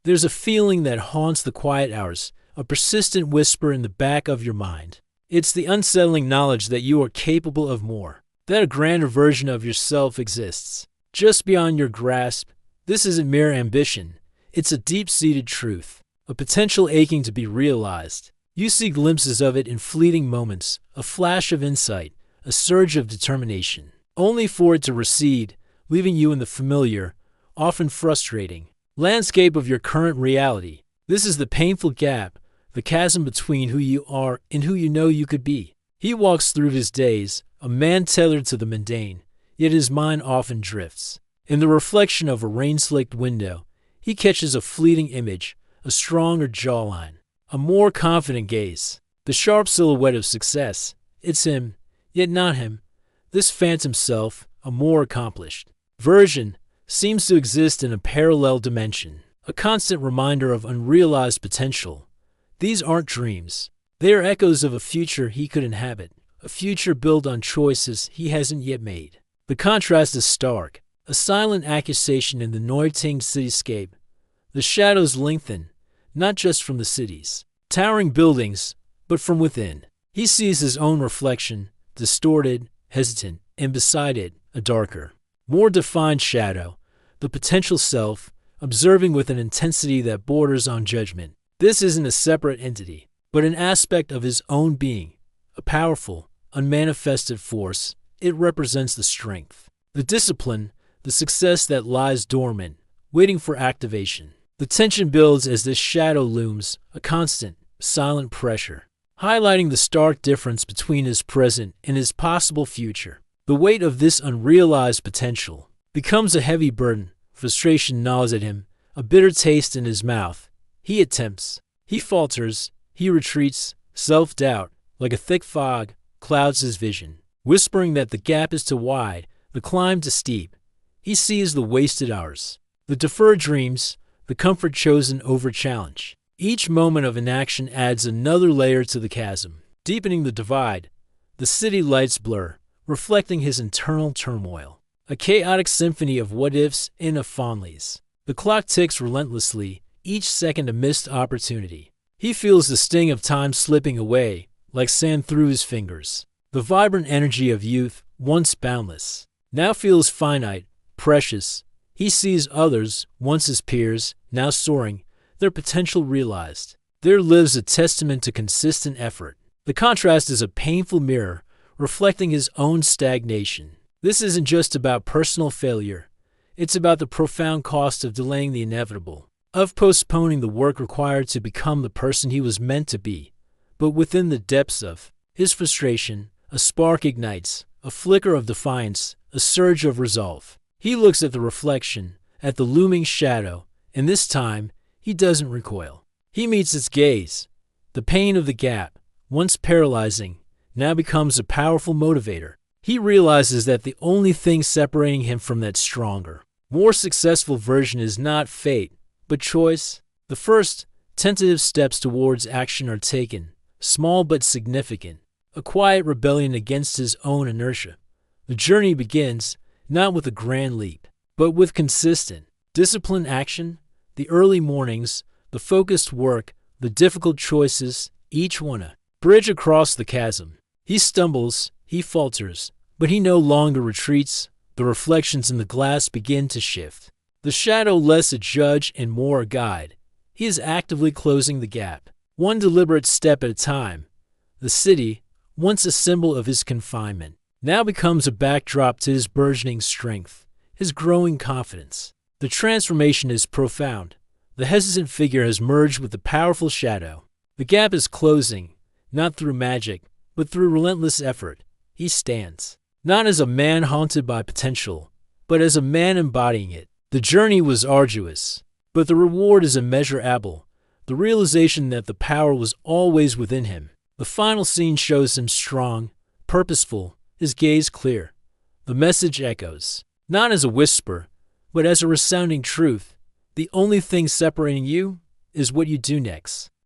There's a feeling that haunts the quiet hours, a persistent whisper in the back of your mind. It's the unsettling knowledge that you are capable of more, that a grander version of yourself exists, just beyond your grasp. This isn't mere ambition. It's a deep-seated truth, a potential aching to be realized. You see glimpses of it in fleeting moments, a flash of insight, a surge of determination, only for it to recede, leaving you in the familiar, often frustrating, landscape of your current reality. This is the painful gap, the chasm between who you are and who you know you could be. He walks through his days, a man tethered to the mundane, yet his mind often drifts. In the reflection of a rain-slicked window, he catches a fleeting image, a stronger jawline, a more confident gaze, the sharp silhouette of success. It's him, yet not him. This phantom self, a more accomplished version, seems to exist in a parallel dimension, a constant reminder of unrealized potential. These aren't dreams. They are echoes of a future he could inhabit, a future built on choices he hasn't yet made. The contrast is stark, a silent accusation in the noir-tinged cityscape. The shadows lengthen, not just from the city's towering buildings, but from within. He sees his own reflection, distorted, hesitant, and beside it, a darker, more defined shadow, the potential self, observing with an intensity that borders on judgment. This isn't a separate entity, but an aspect of his own being, a powerful, unmanifested force. It represents the strength, the discipline, the success that lies dormant, waiting for activation. The tension builds as this shadow looms, a constant, silent pressure, highlighting the stark difference between his present and his possible future. The weight of this unrealized potential becomes a heavy burden. Frustration gnaws at him, a bitter taste in his mouth. He attempts, he falters, he retreats. Self-doubt, like a thick fog, clouds his vision, whispering that the gap is too wide, the climb too steep. He sees the wasted hours, the deferred dreams, the comfort chosen over challenge. Each moment of inaction adds another layer to the chasm, deepening the divide. The city lights blur, reflecting his internal turmoil, a chaotic symphony of what-ifs and of fondlies. The clock ticks relentlessly, each second a missed opportunity. He feels the sting of time slipping away, like sand through his fingers. The vibrant energy of youth, once boundless, now feels finite, precious. He sees others, once his peers, now soaring, their potential realized. There lives a testament to consistent effort. The contrast is a painful mirror, reflecting his own stagnation. This isn't just about personal failure. It's about the profound cost of delaying the inevitable, of postponing the work required to become the person he was meant to be. But within the depths of his frustration, a spark ignites, a flicker of defiance, a surge of resolve. He looks at the reflection, at the looming shadow, and this time, he doesn't recoil. He meets its gaze. The pain of the gap, once paralyzing, now becomes a powerful motivator. He realizes that the only thing separating him from that stronger, more successful version is not fate, but choice. The first, tentative steps towards action are taken, small but significant, a quiet rebellion against his own inertia. The journey begins, not with a grand leap, but with consistent, disciplined action. The early mornings, the focused work, the difficult choices, each one a bridge across the chasm. He stumbles, he falters, but he no longer retreats. The reflections in the glass begin to shift. The shadow less a judge and more a guide. He is actively closing the gap, one deliberate step at a time. The city, once a symbol of his confinement, now becomes a backdrop to his burgeoning strength, his growing confidence. The transformation is profound. The hesitant figure has merged with the powerful shadow. The gap is closing, not through magic, but through relentless effort. He stands, not as a man haunted by potential, but as a man embodying it. The journey was arduous, but the reward is immeasurable. The realization that the power was always within him. The final scene shows him strong, purposeful, his gaze clear. The message echoes, not as a whisper, but as a resounding truth. The only thing separating you is what you do next.